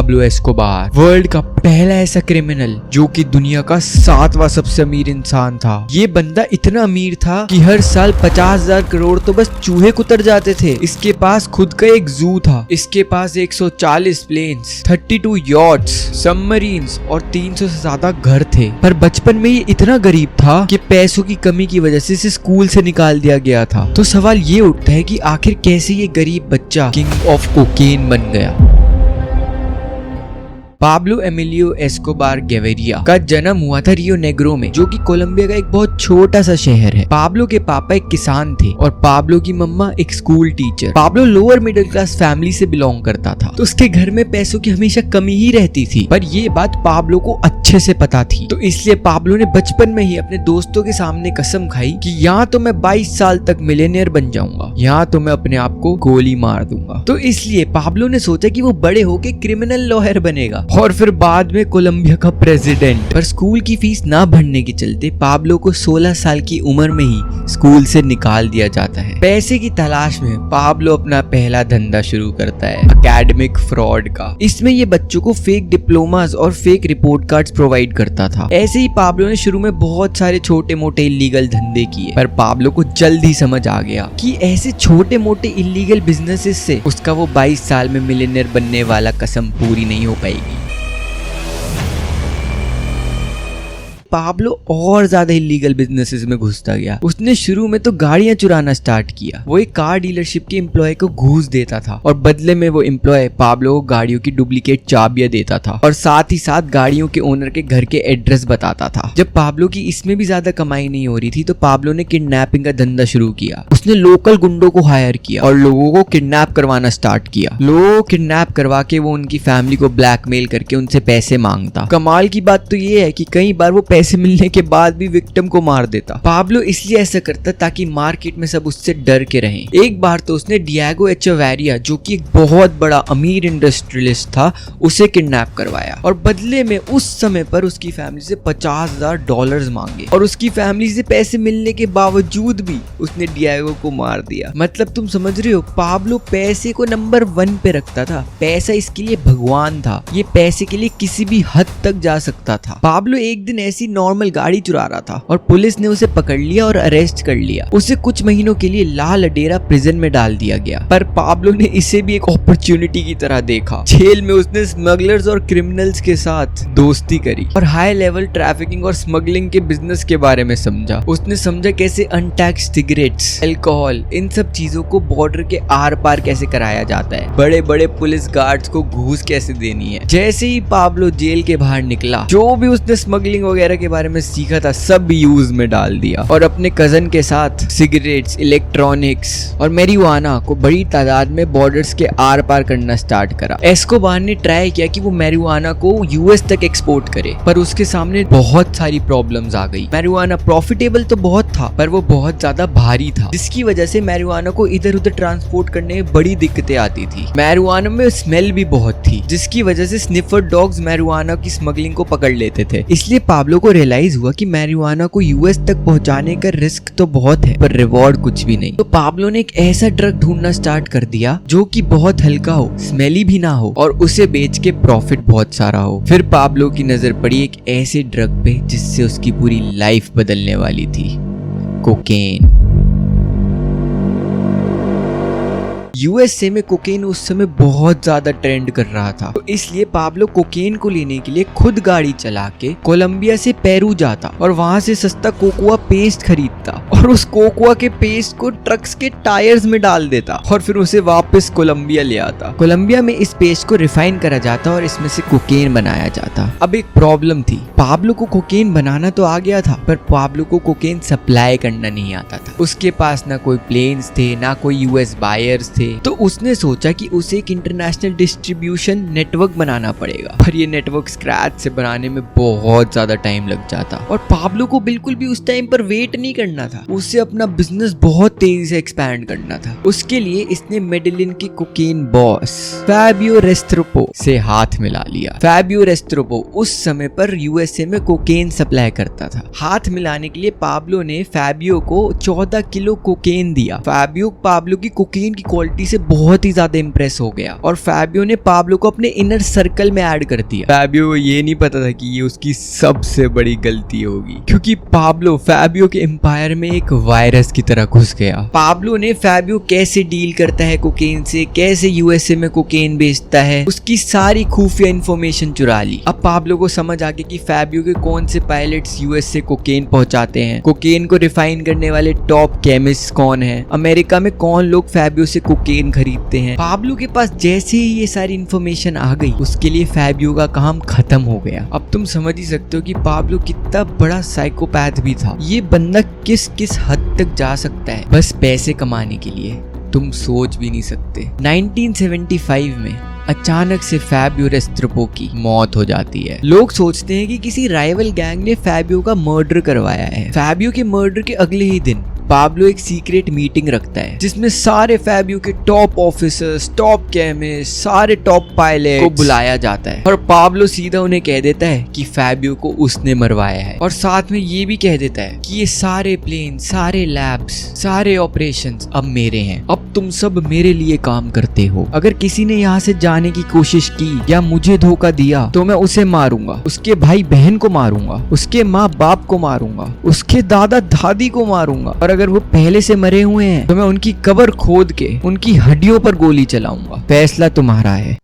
Pablo Escobar world का पहला ऐसा क्रिमिनल जो कि दुनिया का 7वां सबसे अमीर इंसान था। ये बंदा इतना अमीर था कि हर साल 50,000 करोड़ तो बस चूहे कुतर जाते थे। इसके पास खुद का एक जू था। इसके पास 140 प्लेन्स, 32 यॉट्स, सबमरीन्स और 300 से ज्यादा घर थे। पर बचपन में ये इतना गरीब था कि पैसों की कमी की वजह से इसे स्कूल से निकाल दिया गया था। तो सवाल ये उठता है कि आखिर कैसे ये गरीब बच्चा किंग ऑफ कोकेन बन गया। पाब्लो एमिलियो एस्कोबार गेविरिया का जन्म हुआ था रियो नेग्रो में, जो कि कोलंबिया का एक बहुत छोटा सा शहर है। पाब्लो के पापा एक किसान थे और पाब्लो की मम्मा एक school teacher. Pablo lower middle class family से बिलोंग करता था, तो उसके घर में पैसों की हमेशा कमी ही रहती थी। पर ये बात पाब्लो को अच्छे से पता थी, तो इसलिए पाब्लो ने बचपन में ही अपने दोस्तों के सामने कसम खाई कि यहाँ तो मैं 22 साल तक मिलियनेयर बन जाऊंगा, यहाँ तो मैं अपने आप को गोली मार दूंगा। तो इसलिए पाब्लो ने सोचा कि वो बड़े होके क्रिमिनल लॉयर बनेगा और फिर बाद में कोलंबिया का प्रेसिडेंट। पर स्कूल की फीस ना भरने के चलते पाब्लो को 16 साल की उम्र में ही स्कूल से निकाल दिया जाता है। पैसे की तलाश में पाब्लो अपना पहला धंधा शुरू करता है, एकेडमिक फ्रॉड का। इसमें ये बच्चों को फेक डिप्लोमास और फेक रिपोर्ट कार्ड्स प्रोवाइड करता था। ऐसे ही पाब्लो ने शुरू में बहुत सारे छोटे मोटे इलीगल धंधे किए, पर पाब्लो को जल्द ही समझ आ गया कि ऐसे छोटे मोटे इलीगल बिजनेसेस से उसका वो 22 साल में मिलियनेयर बनने वाला कसम पूरी नहीं हो पाएगी। पाब्लो और ज्यादा इलीगल बिजनेसेस में घुसता गया। उसने शुरू में तो गाड़ियां चुराना स्टार्ट किया। वो एक कार डीलरशिप के एम्प्लॉय को घूस देता था और बदले में वो एम्प्लॉय पाब्लो को गाड़ियों की डुप्लीकेट चाबियां देता था और साथ ही साथ गाड़ियों के ओनर के घर के एड्रेस बताता था। जब पाब्लो की इसमें भी ज्यादा कमाई नहीं हो रही थी तो पाब्लो ने किडनैपिंग का धंधा शुरू किया। उसने लोकल गुंडों को हायर किया और लोगों को किडनैप करवाना स्टार्ट किया। लोगों को किडनैप करवा के वो उनकी फैमिली को ब्लैकमेल करके उनसे पैसे मांगता। कमाल की बात तो ये है कि कई बार वो पैसे मिलने के बाद भी विक्टिम को मार देता। पाब्लो इसलिए ऐसा करता ताकि मार्केट में सब उससे डर के रहें। एक बार तो उसने डिएगो एचेवेरिया, जो कि एक बहुत बड़ा अमीर इंडस्ट्रियलिस्ट था, उसे किडनैप करवाया और बदले में उस समय पर उसकी फैमिली से $50,000 मांगे और उसकी फैमिली से पैसे मिलने के बावजूद भी उसने डिएगो को मार दिया। मतलब तुम समझ रहे हो, पाब्लो पैसे को नंबर 1 पे रखता था। पैसा इसके लिए भगवान था। ये पैसे के लिए किसी भी हद तक जा सकता था। पाब्लो एक दिन ऐसी नॉर्मल गाड़ी चुरा रहा था और पुलिस ने उसे पकड़ लिया और अरेस्ट कर लिया। उसे कुछ महीनों के लिए ला लडेरा प्रिजन में डाल दिया गया। पर पाब्लो ने इसे भी एक अपॉर्चुनिटी की तरह देखा। जेल में उसने स्मगलर्स और क्रिमिनल्स के साथ दोस्ती करी और हाई लेवल ट्रैफिकिंग और स्मगलिंग के बिजनेस के बारे में समझा। उसने समझा कैसे अनटैक्स सिगरेट्स, अल्कोहल, इन सब चीजों को बॉर्डर के आर पार कैसे कराया जाता है, बड़े बड़े पुलिस गार्ड्स को घूस कैसे देनी है। जैसे ही पाब्लो जेल के बाहर निकला, जो भी उसने स्मगलिंग वगैरह के बारे में सीखा था सब यूज में डाल दिया और अपने कजन के साथ सिगरेट्स, इलेक्ट्रॉनिक्स और मैरिजुआना को बड़ी तादाद में बॉर्डर्स के आर पार करना स्टार्ट करा। एस्कोबार ने ट्राई किया कि वो मैरिजुआना को यूएस तक एक्सपोर्ट करे, पर उसके सामने बहुत सारी प्रॉब्लम्स आ गई। मैरिजुआना प्रॉफिटेबल तो बहुत था, पर वो बहुत ज्यादा भारी था, जिसकी वजह से मैरिजुआना को इधर उधर ट्रांसपोर्ट करने में बड़ी दिक्कतें आती थी। मैरिजुआना में स्मेल भी बहुत थी, जिसकी वजह से स्निफर डॉग्स मैरिजुआना की स्मगलिंग को पकड़ लेते थे। इसलिए पाब्लो को रियलाइज हुआ कि मैरिजुआना को यूएस तक पहुंचाने का रिस्क तो बहुत है, पर रिवॉर्ड कुछ भी नहीं। तो पाब्लो ने एक ऐसा ड्रग ढूंढना स्टार्ट कर दिया जो कि बहुत हल्का हो, स्मेली भी ना हो और उसे बेच के प्रॉफिट बहुत सारा हो। फिर पाब्लो की नजर पड़ी एक ऐसे ड्रग पे जिससे उसकी पूरी लाइफ बदलने वाली थी, कोकेन। यूएसए में कोकेन उस समय बहुत ज्यादा ट्रेंड कर रहा था, तो इसलिए पाब्लो कोकेन को लेने के लिए खुद गाड़ी चला के कोलंबिया से पेरू जाता और वहां से सस्ता कोकोआ पेस्ट खरीदता और उस कोकोआ के पेस्ट को ट्रक्स के टायर्स में डाल देता और फिर उसे वापस कोलंबिया ले आता। कोलंबिया में इस पेस्ट को रिफाइन करा जाता और इसमें से कोकेन बनाया जाता। अब एक प्रॉब्लम थी, पाब्लो को कोकेन बनाना तो आ गया था, पर पाब्लो को कोकेन सप्लाई करना नहीं आता था। उसके पास ना कोई प्लेन्स थे, ना कोई यूएस बायर्स थे। तो उसने सोचा कि उसे एक इंटरनेशनल डिस्ट्रीब्यूशन नेटवर्क बनाना पड़ेगा, पर ये नेटवर्क स्क्रैच से बनाने में बहुत ज्यादा टाइम लग जाता और पाब्लो को बिल्कुल भी उस टाइम पर वेट नहीं करना था। उसे अपना बिजनेस बहुत तेजी से एक्सपैंड करना था। उसके लिए इसने मेडेलिन के कोकेन बॉस फैबियो रेस्ट्रोपो से हाथ मिला लिया। फैबियो रेस्ट्रोपो उस समय पर यूएसए में कोकेन सप्लाई करता था। हाथ मिलाने के लिए पाब्लो ने फैबियो को 14 किलो कोकेन दिया। फैबियो पाब्लो की कोकेन की क्वालिटी पर्सनालिटी से बहुत ही ज्यादा इम्प्रेस हो गया और फैबियो ने पाब्लो को अपने इनर सर्कल में ऐड कर दिया। फैबियो को ये नहीं पता था कि ये उसकी सबसे बड़ी गलती होगी, क्योंकि पाब्लो फैबियो के एम्पायर में एक वायरस की तरह घुस गया। पाब्लो ने फैबियो कैसे डील करता है कोकेन से, कैसे यूएसए में कोकेन बेचता है, उसकी सारी खुफिया इंफॉर्मेशन चुरा ली। अब पाब्लो को समझ आ गया कि फैबियो के कौन से पायलट्स यूएसए कोकेन पहुंचाते हैं, कोकेन को रिफाइन करने वाले टॉप केमिस्ट कौन है, अमेरिका में कौन लोग फैबियो से कोकेन खरीदते हैं। पाब्लो के पास जैसे ही ये सारी इंफॉर्मेशन आ गई, उसके लिए फैबियो का काम खत्म हो गया। अब तुम समझ ही सकते हो कि पाब्लो कितना बड़ा साइकोपैथ भी था। ये बंदा किस किस हद तक जा सकता है बस पैसे कमाने के लिए, तुम सोच भी नहीं सकते। 1975 में अचानक से फैबियो रेस्ट्रेपो की मौत हो जाती है। लोग सोचते हैं कि किसी राइवल गैंग ने फैबियो का मर्डर करवाया है। फैबियो के मर्डर के अगले ही दिन पाब्लो एक सीक्रेट मीटिंग रखता है जिसमें सारे फैबियो के टॉप ऑफिसर्स, टॉप केमिस्ट, सारे टॉप पायलट को बुलाया जाता है और पाब्लो सीधा उन्हें कह देता है कि फैबियो को उसने मरवाया है और साथ में ये भी कह देता है कि ये सारे प्लेन, सारे लैब्स, सारे ऑपरेशंस अब मेरे हैं, अब तुम सब मेरे लिए काम करते हो। अगर किसी ने यहाँ से जाने की कोशिश की या मुझे धोखा दिया तो मैं उसे मारूंगा, उसके भाई बहन को मारूंगा, उसके माँ बाप को मारूंगा, उसके दादा दादी को मारूंगा और अगर वो पहले से मरे हुए हैं तो मैं उनकी कब्र खोद के उनकी हड्डियों पर गोली चलाऊंगा, फैसला तुम्हारा है।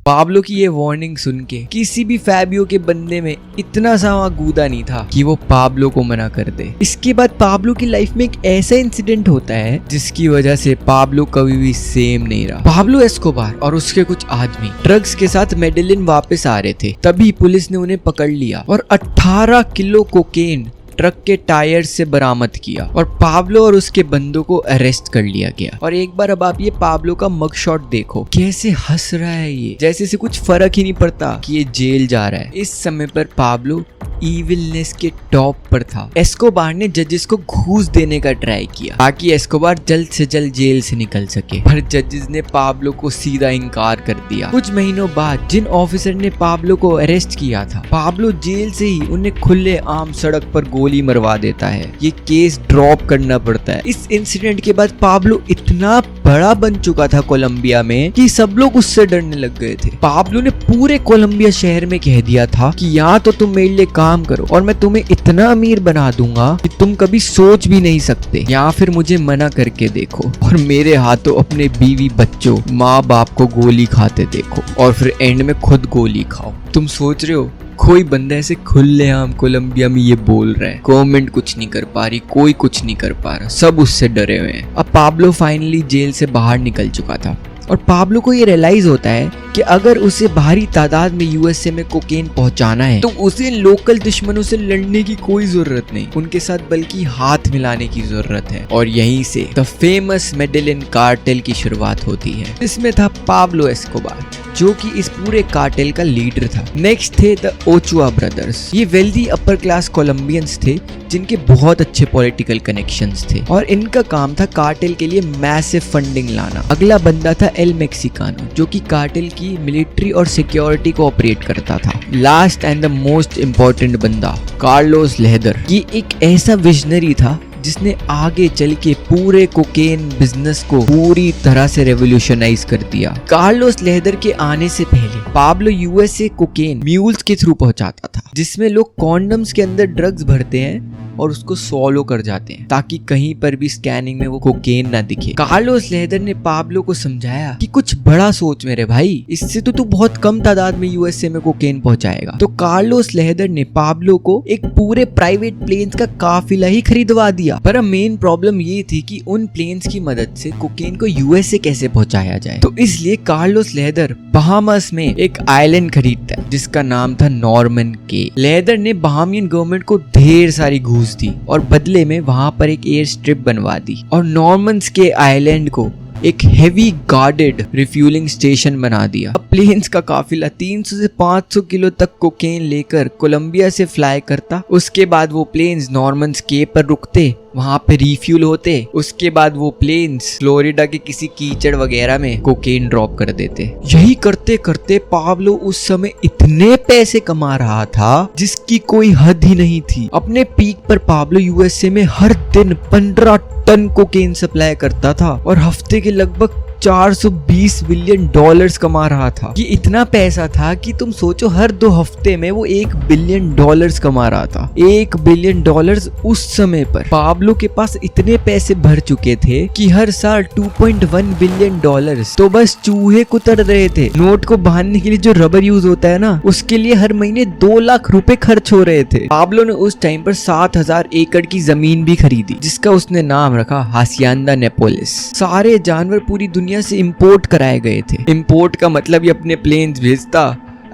पाब्लो की ये वार्निंग सुन के किसी भी फैबियो के बंदे में इतना सा गूदा नहीं था कि वो पाब्लो को मना कर दे। इसके बाद पाब्लो की लाइफ में एक ऐसा इंसिडेंट होता है जिसकी वजह से पाब्लो कभी भी सेम नहीं रहा। पाब्लो एस्कोबार और उसके कुछ आदमी ड्रग्स के साथ मेडेलिन वापस आ रहे थे, तभी पुलिस ने उन्हें पकड़ लिया और 18 किलो कोकेन ट्रक के टायर से बरामद किया और पाब्लो और उसके बंदों को अरेस्ट कर लिया गया। और एक बार अब आप ये पाब्लो का मग शॉट देखो, कैसे हंस रहा है ये, जैसे से कुछ फर्क ही नहीं पड़ता कि ये जेल जा रहा है। इस समय पर पाब्लो इविलनेस के टॉप पर था। एस्कोबार ने जजेस को घूस देने का ट्राई किया ताकि एस्कोबार जल्द से जल्द जेल से निकल सके, पर जजेस ने पाब्लो को सीधा इनकार कर दिया। कुछ महीनों बाद जिन ऑफिसर ने पाब्लो को अरेस्ट किया था, पाब्लो जेल से ही उन्हें खुले आम सड़क पर गोली मरवा देता है। ये केस ड्रॉप करना पड़ता है। इस इंसिडेंट के बाद पाब्लो इतना बड़ा बन चुका था कोलंबिया में कि सब लोग उससे डरने लग गए थे। पाब्लो ने पूरे कोलंबिया शहर में कह दिया था कि यहाँ तो तुम मेरे लिए काम करो और मैं तुम्हें इतना अमीर बना दूंगा कि तुम कभी सोच भी नहीं सकते, या फिर मुझे मना करके देखो और मेरे हाथों अपने बीवी बच्चों माँ बाप को गोली खाते देखो और फिर एंड में खुद गोली खाओ। तुम सोच रहे हो कोई बंदा ऐसे खुलेआम कोलंबिया में ये बोल रहा है, गवर्नमेंट कुछ नहीं कर पा रही, कोई कुछ नहीं कर पा रहा, सब उससे डरे हुए हैं। अब पाब्लो फाइनली जेल से बाहर निकल चुका था और पाब्लो को ये रियलाइज होता है कि अगर उसे भारी तादाद में यूएसए में कोकेन पहुंचाना है तो उसे लोकल दुश्मनों से लड़ने की कोई जरूरत नहीं, उनके साथ बल्कि हाथ मिलाने की जरूरत है। और यहीं से द फेमस मेडेलिन कार्टेल की शुरुआत होती है। इसमें था पाब्लो एस्कोबार जो कि इस पूरे कार्टेल का लीडर था। नेक्स्ट थे द ओचुआ ब्रदर्स। ये वेल्दी अपर क्लास कोलंबियंस थे जिनके बहुत अच्छे पॉलिटिकल कनेक्शंस थे और इनका काम था कार्टेल के लिए मैसिव फंडिंग लाना। अगला बंदा था एल मेक्सिकानो जो कि कार्टेल की मिलिट्री और सिक्योरिटी को ऑपरेट करता था। Last and the most important बंदा कार्लोस लेदर। ये एक ऐसा विजनरी था जिसने आगे चल के पूरे कोकेन बिजनेस को पूरी तरह से रेवोल्यूशनाइज कर दिया। कार्लोस लेदर के आने से पहले पाब्लो यूएसए कोकेन म्यूल्स के थ्रू पहुंचाता था, जिसमें लोग कॉन्डम्स के अंदर ड्रग्स भरते हैं और उसको सॉलो कर जाते हैं ताकि कहीं पर भी स्कैनिंग में वो कोकेन ना दिखे। कार्लोस लेदर ने पाब्लो को समझाया कि कुछ बड़ा सोच मेरे भाई, इससे तो तू बहुत कम तादाद में यूएसए में कोकेन पहुंचाएगा। तो कार्लोस लेदर ने पाब्लो को एक पूरे प्राइवेट प्लेन्स का काफिला ही खरीदवा दिया। पर मेन प्रॉब्लम ये थी कि उन प्लेन्स की मदद से कोकेन को यूएसए कैसे पहुंचाया जाए। तो इसलिए कार्लोस लेदर बहामास में एक आइलैंड खरीदता है जिसका नाम था नॉर्मन के। लेदर ने बहामियन गवर्नमेंट को ढेर सारी घूस दी और बदले में वहां पर एक एयर स्ट्रिप बनवा दी और नॉर्मन्स के आइलैंड को एक हेवी गार्डेड रिफ्यूलिंग स्टेशन बना दिया। अब प्लेन्स का काफिला 300 से 500 किलो तक कोकेन लेकर कोलंबिया से फ्लाई करता। उसके बाद वो प्लेन्स नॉर्मन्स के पर रुकते, वहाँ पे रिफ्यूल होते, उसके बाद वो प्लेन्स फ्लोरिडा के किसी कीचड़ वगैरह में कोकेन ड्रॉप कर देते। यही करते करते पाब्लो उस समय इतने पैसे कमा रहा था जिसकी कोई हद ही नहीं थी। अपने पीक पर पाब्लो यूएसए में हर दिन 15 टन कोकेन सप्लाई करता था और हफ्ते के लगभग 420 बिलियन डॉलर्स कमा रहा था। ये इतना पैसा था कि तुम सोचो हर 2 हफ्ते में वो 1 बिलियन डॉलर्स कमा रहा था। 1 बिलियन डॉलर्स उस समय पर। पाब्लो के पास इतने पैसे भर चुके थे कि हर साल 2.1 बिलियन डॉलर्स तो बस चूहे कुतर रहे थे। नोट को बांधने के लिए जो रबर यूज होता है ना, उसके लिए हर महीने 2 लाख रुपए खर्च हो रहे थे। पाब्लो ने उस टाइम पर 7,000 एकड़ की जमीन भी खरीदी जिसका उसने नाम रखा हासियांदा नेपोलिस। सारे जानवर पूरी दुनिया से इंपोर्ट कराए गए थे। इंपोर्ट का मतलब ये अपने प्लेन्स भेजता,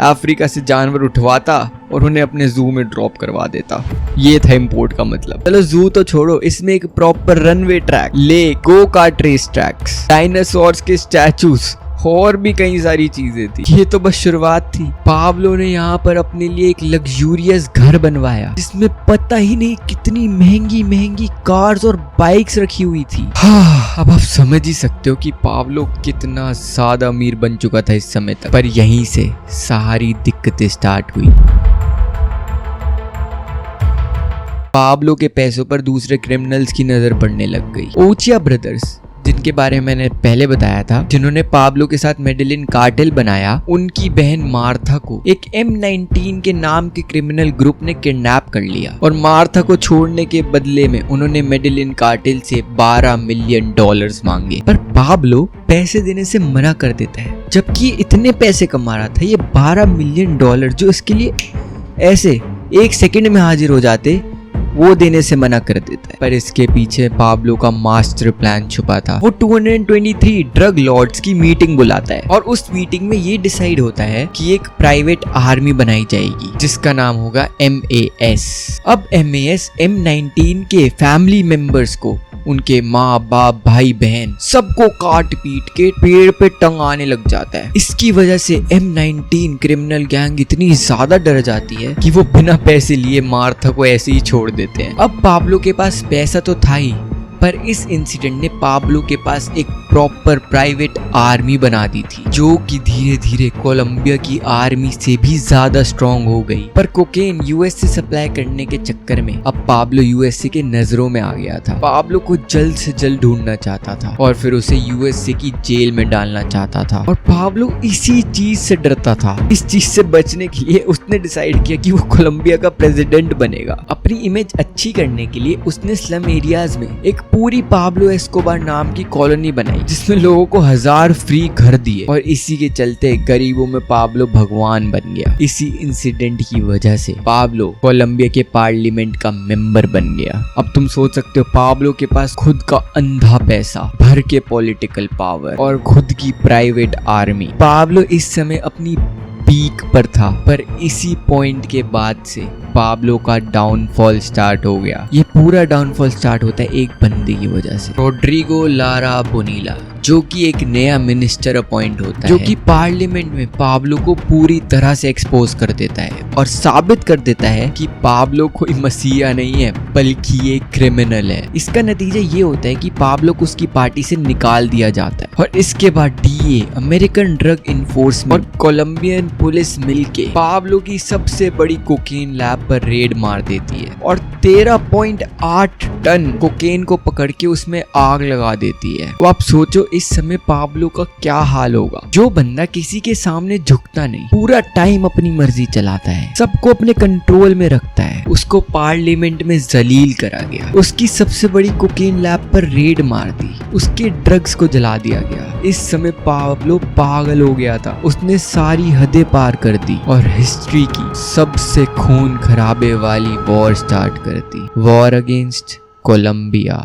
अफ्रीका से जानवर उठवाता और उन्हें अपने जू में ड्रॉप करवा देता। ये था इंपोर्ट का मतलब। चलो जू तो छोड़ो, इसमें एक proper runway track, lake, go kart race tracks, dinosaurs के स्टैचूज और भी कई सारी चीजें थी। ये तो बस शुरुआत थी। पाब्लो ने यहाँ पर अपने लिए एक लग्जूरियस घर बनवाया जिसमें पता ही नहीं कितनी महंगी महंगी कार्स और बाइक्स रखी हुई थी। अब आप समझ ही सकते हो कि पाब्लो कितना ज्यादा अमीर बन चुका था इस समय तक। पर यहीं से सारी दिक्कतें स्टार्ट हुई। पाब्लो के पैसों पर दूसरे क्रिमिनल्स की नजर पड़ने लग गई। ओचिया ब्रदर्स, जिनके बारे में मैंने पहले बताया था, जिन्होंने पाब्लो के साथ मेडेलिन कार्टेल बनाया, उनकी बहन मार्था को एक M19 के नाम के क्रिमिनल ग्रुप ने किडनैप कर लिया और मार्था को छोड़ने के बदले में उन्होंने मेडेलिन कार्टेल से 12 मिलियन डॉलर्स मांगे। पर पाब्लो पैसे देने से मना कर देता है, जबकि इतने पैसे कमा रहा था। ये 12 मिलियन डॉलर जो इसके लिए ऐसे 1 सेकंड में हाजिर हो जाते, वो देने से मना कर देता है। पर इसके पीछे पाब्लो का मास्टर प्लान छुपा था। वो 223 ड्रग लॉर्ड्स की मीटिंग बुलाता है और उस मीटिंग में ये डिसाइड होता है कि एक प्राइवेट आर्मी बनाई जाएगी जिसका नाम होगा MAS। अब MAS M19 के फैमिली मेंबर्स को, उनके माँ बाप भाई बहन सबको काट पीट के पेड़ पे टंगाने लग जाता है। इसकी वजह से M19 क्रिमिनल गैंग इतनी ज्यादा डर जाती है कि वो बिना पैसे लिए मार्था को ऐसे ही छोड़ देते हैं। अब पाब्लो के पास पैसा तो था ही, पर इस इंसिडेंट ने पाब्लो के पास एक प्रॉपर प्राइवेट आर्मी बना दी थी जो कि धीरे धीरे कोलंबिया की आर्मी से भी ज्यादा स्ट्रॉन्ग हो गई। पर कोकेन यूएस से सप्लाई करने के चक्कर में अब पाब्लो यूएसए के नजरों में आ गया था। पाब्लो को जल्द से जल्द ढूंढना चाहता था और फिर उसे यूएसए की जेल में डालना चाहता था और पाब्लो इसी चीज से डरता था। इस चीज से बचने के लिए उसने डिसाइड किया कि वो कोलंबिया का प्रेसिडेंट बनेगा। अपनी इमेज अच्छी करने के लिए उसने स्लम एरियाज में एक पूरी पाब्लो एस्कोबार नाम की कॉलोनी बनाई जिसमें लोगों को 1000 फ्री घर दिए और इसी के चलते गरीबों में पाब्लो भगवान बन गया। इसी इंसिडेंट की वजह से पाब्लो कोलंबिया के पार्लियामेंट का मेंबर बन गया। अब तुम सोच सकते हो, पाब्लो के पास खुद का अंधा पैसा, भर के पॉलिटिकल पावर और खुद की प्राइवेट आर्मी। पाब्लो इस समय अपनी पीक पर था, पर इसी पॉइंट के बाद से पाब्लो का डाउनफॉल स्टार्ट हो गया। ये पूरा डाउनफॉल स्टार्ट होता है एक बंदे की वजह से, रोड्रिगो लारा बोनीला, जो कि एक नया मिनिस्टर अपॉइंट होता है, जो कि पार्लियामेंट में पाब्लो को पूरी तरह से एक्सपोज कर देता है और साबित कर देता है कि पाब्लो कोई मसीहा नहीं है बल्कि ये क्रिमिनल है। इसका नतीजा ये होता है कि पाब्लो को उसकी पार्टी से निकाल दिया जाता है और इसके बाद DEA, अमेरिकन ड्रग इन्फोर्समेंट और कोलंबियन पुलिस मिलके पाब्लो की सबसे बड़ी कोकेन लैब पर रेड मार देती है और 13.8 टन कोकेन को पकड़ के उसमें आग लगा देती है। तो आप सोचो इस समय पाब्लो का क्या हाल होगा। जो बंदा किसी के सामने झुकता नहीं, पूरा टाइम अपनी मर्जी चलाता है, सबको अपने कंट्रोल में रखता है, उसको पार्लियामेंट में जलील करा गया, उसकी सबसे बड़ी कोकेन लैब पर रेड मार दी, उसके ड्रग्स को जला दिया गया। इस समय पाब्लो पागल हो गया था। उसने सारी हदें पार कर दी और हिस्ट्री की सबसे खून खराबे वाली वॉर स्टार्ट कर दी, वॉर अगेंस्ट कोलंबिया।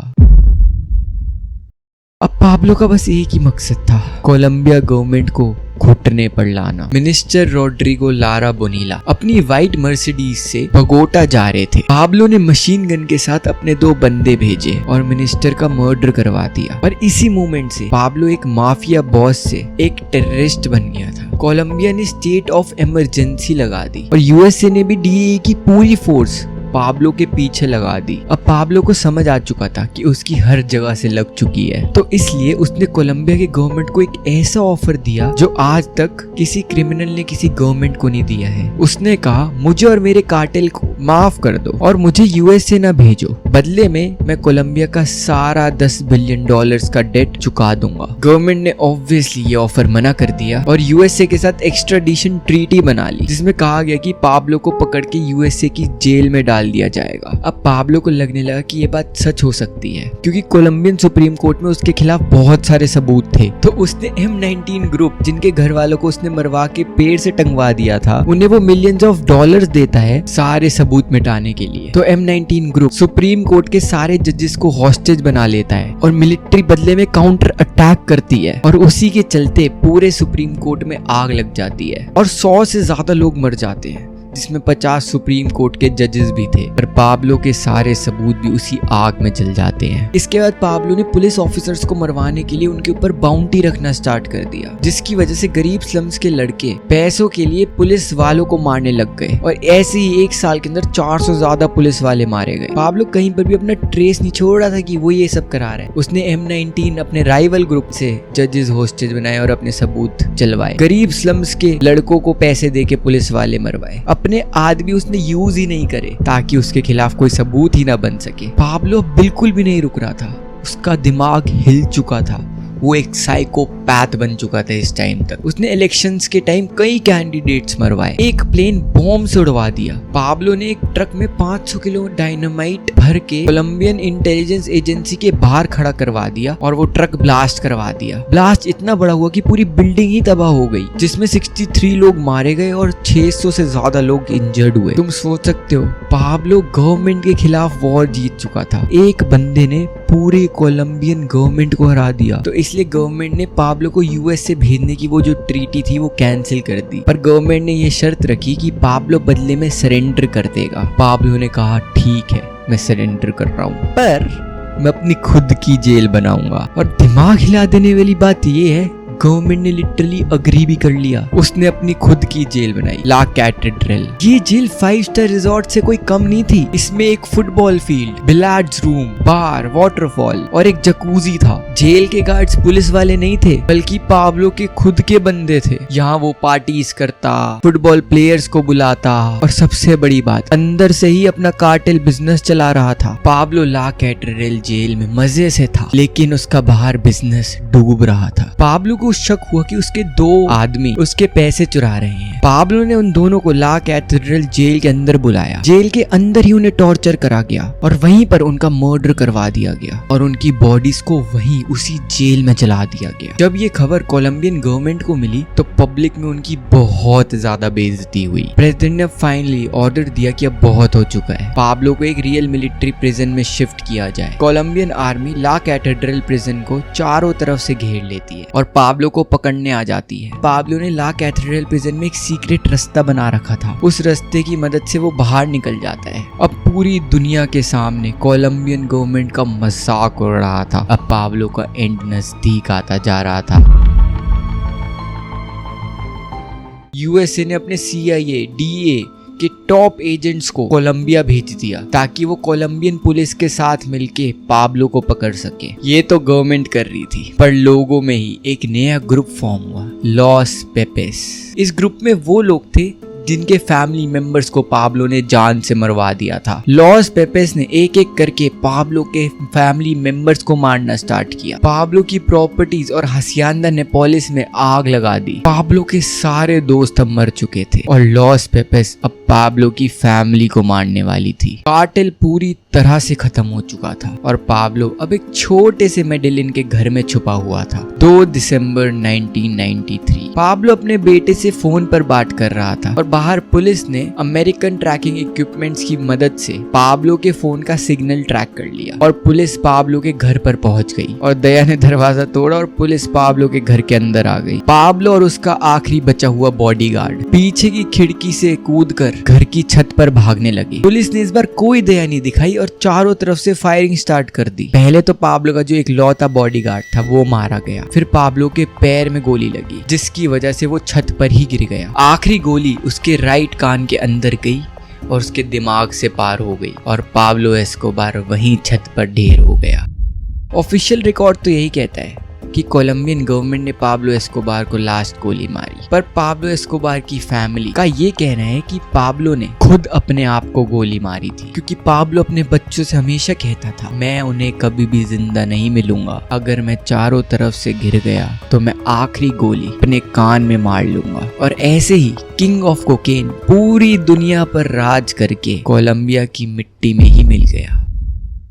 अब पाब्लो का बस एक ही मकसद था, कोलंबिया गवर्नमेंट को घुटने पर लाना। मिनिस्टर रोड्रिगो लारा बोनीला अपनी व्हाइट मर्सिडीज से बगोटा जा रहे थे। पाब्लो ने मशीन गन के साथ अपने 2 बंदे भेजे और मिनिस्टर का मर्डर करवा दिया। पर इसी मोमेंट से पाब्लो एक माफिया बॉस से एक टेररिस्ट बन गया था। कोलंबिया ने स्टेट ऑफ इमरजेंसी लगा दी और यूएसए ने भी DEA की पूरी फोर्स पाब्लो के पीछे लगा दी। अब पाब्लो को समझ आ चुका था कि उसकी हर जगह से लग चुकी है, तो इसलिए उसने कोलंबिया की गवर्नमेंट को एक ऐसा ऑफर दिया जो आज तक किसी क्रिमिनल ने किसी गवर्नमेंट को नहीं दिया है। उसने कहा, मुझे और मेरे कार्टेल को माफ कर दो और मुझे यूएसए ना भेजो, बदले में मैं कोलंबिया का सारा $10 बिलियन का डेट चुका दूंगा। गवर्नमेंट ने ऑब्वियसली ये ऑफर मना कर दिया और यूएसए के साथ एक्स्ट्राडिशन ट्रीटी बना ली, जिसमें कहा गया कि पाब्लो को पकड़ के यूएसए की जेल में डाल दिया जाएगा। अब पाब्लो को लगने लगा कि ये बात सच हो सकती है, क्योंकि कोलंबियन सुप्रीम कोर्ट में उसके खिलाफ बहुत सारे सबूत थे। तो उसने M19 ग्रुप, जिनके घर वालों को उसने मरवा के पेड़ से टंगवा दिया था, उन्हें वो मिलियंस ऑफ डॉलर्स देता है सारे सबूत मिटाने के लिए। तो M19 ग्रुप सुप्रीम कोर्ट के सारे जजेस को हॉस्टेज बना लेता है और मिलिट्री बदले में काउंटर अटैक करती है, और उसी के चलते पूरे सुप्रीम कोर्ट में आग लग जाती है और 100 से ज्यादा लोग मर जाते हैं, जिसमें 50 सुप्रीम कोर्ट के जजेस भी थे। पर पाब्लो के सारे सबूत भी उसी आग में जल जाते हैं। इसके बाद पाब्लो ने पुलिस ऑफिसर्स को मरवाने के लिए उनके ऊपर बाउंटी रखना स्टार्ट कर दिया, जिसकी वजह से गरीब स्लम्स के लड़के पैसों के लिए पुलिस वालों को मारने लग गए, और ऐसे ही 1 साल के अंदर 400 ज्यादा पुलिस वाले मारे गए। पाब्लो कहीं पर भी अपना ट्रेस नहीं छोड़ रहा था कि वो ये सब करा रहा है। उसने M19 अपने राइवल ग्रुप से जजेस होस्टेज बनाए और अपने सबूत चलवाए। गरीब स्लम्स के लड़कों को पैसे दे के पुलिस वाले मरवाए। अपने आदमी उसने यूज ही नहीं करे ताकि उसके खिलाफ कोई सबूत ही ना बन सके। पाब्लो बिल्कुल भी नहीं रुक रहा था, उसका दिमाग हिल चुका था, वो एक साइकोपैथ बन चुका था इस टाइम तक। उसने इलेक्शंस के टाइम कई कैंडिडेट्स मरवाए, एक प्लेन बॉम्ब से उड़वा दिया। पाब्लो ने एक ट्रक में 500 किलो डायनामाइट भर के कोलंबियन इंटेलिजेंस एजेंसी के बाहर खड़ा करवा दिया और वो ट्रक ब्लास्ट करवा दिया। ब्लास्ट इतना बड़ा हुआ कि पूरी बिल्डिंग ही तबाह हो गई, जिसमें 63 लोग मारे गए और 600 से ज्यादा लोग इंजर्ड हुए। तुम सोच सकते हो, पाब्लो गवर्नमेंट के खिलाफ वॉर जीत चुका था। एक बंदे ने पूरी कोलंबियन गवर्नमेंट को हरा दिया, तो इसलिए गवर्नमेंट ने पाब्लो को यूएस से भेजने की वो जो ट्रीटी थी वो कैंसिल कर दी। पर गवर्नमेंट ने ये शर्त रखी कि पाब्लो बदले में सरेंडर कर देगा। पाब्लो ने कहा, ठीक है, मैं सरेंडर कर रहा हूँ, पर मैं अपनी खुद की जेल बनाऊंगा। और दिमाग हिला देने वाली बात ये है, गवर्नमेंट ने लिटरली अग्री भी कर लिया। उसने अपनी खुद की जेल बनाई, ला कैथेड्रल। ये जेल 5 स्टार रिजॉर्ट से कोई कम नहीं थी। इसमें एक फुटबॉल फील्ड, बिलियर्ड्स रूम, बार, वाटरफॉल और एक जकूजी था। जेल के गार्ड्स पुलिस वाले नहीं थे, बल्कि पाब्लो के खुद के बंदे थे। यहाँ वो पार्टीज करता, फुटबॉल प्लेयर्स को बुलाता और सबसे बड़ी बात, अंदर से ही अपना कार्टेल बिजनेस चला रहा था। पाब्लो ला कैथेड्रल जेल में मजे से था, लेकिन उसका बाहर बिजनेस डूब रहा था। पाब्लो को शक हुआ कि उसके 2 आदमी उसके पैसे चुरा रहे हैं। पाब्लो ने उन दोनों को ला कैथेड्रल जेल के अंदर बुलाया। जेल के अंदर ही उन्हें टॉर्चर करा गया और वहीं पर उनका मर्डर करवा दिया गया और उनकी बॉडीज को वहीं उसी जेल में जला दिया गया। जब ये खबर कोलंबियन गवर्नमेंट को मिली तो पब्लिक में उनकी बहुत ज्यादा बेइज्जती हुई। प्रेसिडेंट ने फाइनली ऑर्डर दिया कि अब बहुत हो चुका है, पाब्लो को एक रियल मिलिट्री प्रिजन में शिफ्ट किया जाए। कोलंबियन आर्मी ला कैथेड्रल प्रिजन को चारों तरफ से घेर लेती है और पाब्लो को पकड़ने आ जाती है। पाब्लो ने ला कैथेड्रल प्रिजन में एक सीक्रेट रास्ता बना रखा था। उस रास्ते की मदद से वो बाहर निकल जाता है। अब पूरी दुनिया के सामने कोलंबियन गवर्नमेंट का मजाक उड़ रहा था। अब पाब्लो का एंड नजदीक आता जा रहा था। यूएसए ने अपने CIA, DEA के टॉप एजेंट्स को कोलंबिया भेज दिया ताकि वो कोलंबियन पुलिस के साथ मिलके पाब्लो को पकड़ सके। ये तो गवर्नमेंट कर रही थी, पर लोगों में ही एक नया ग्रुप फॉर्म हुआ, लॉस पेपेस। इस ग्रुप में वो लोग थे जिनके फैमिली मेंबर्स को पाब्लो ने जान से मरवा दिया था। लॉस पेपेस ने एक एक करके पाब्लो के फैमिली मेंबर्स को मारना स्टार्ट किया। पाब्लो की प्रॉपर्टीज और हसियांदा नेपोलिस में आग लगा दी। पाब्लो के सारे दोस्त अब मर चुके थे और लॉस पेपेस अब पाब्लो की फैमिली को मारने वाली थी। कार्टेल पूरी तरह से खत्म हो चुका था और पाब्लो अब एक छोटे से मेडेलिन के घर में छुपा हुआ था। 2 दिसंबर 1993 पाब्लो अपने बेटे से फोन पर बात कर रहा था और बाहर पुलिस ने अमेरिकन ट्रैकिंग इक्विपमेंट्स की मदद से पाब्लो के फोन का सिग्नल ट्रैक कर लिया और पुलिस पाब्लो के घर पर पहुंच गई और दया ने दरवाजा तोड़ा और पुलिस पाब्लो के घर के अंदर आ गई। पाब्लो और उसका आखिरी बचा हुआ बॉडीगार्ड पीछे की खिड़की से कूदकर घर की छत पर भागने लगे। पुलिस ने इस बार कोई दया नहीं दिखाई और चारों तरफ से फायरिंग स्टार्ट कर दी। पहले तो पाब्लो का जो एक लौता बॉडीगार्ड था वो मारा गया, फिर पाब्लो के पैर में गोली लगी जिसकी वजह से वो छत पर ही गिर गया। आखिरी गोली उसके राइट कान के अंदर गई और उसके दिमाग से पार हो गई और पाब्लो एस्कोबार वहीं छत पर ढेर हो गया। ऑफिशियल रिकॉर्ड तो यही कहता है कि कोलंबियन गवर्नमेंट ने पाब्लो एस्कोबार को लास्ट गोली मारी, पर पाब्लो एस्कोबार की फैमिली का ये कहना है कि पाब्लो ने खुद अपने आप को गोली मारी थी, क्योंकि पाब्लो अपने बच्चों से हमेशा कहता था मैं उन्हें कभी भी जिंदा नहीं मिलूंगा, अगर मैं चारों तरफ से गिर गया तो मैं आखिरी गोली अपने कान में मार लूंगा। और ऐसे ही किंग ऑफ कोकेन पूरी दुनिया पर राज करके कोलंबिया की मिट्टी में ही मिल गया।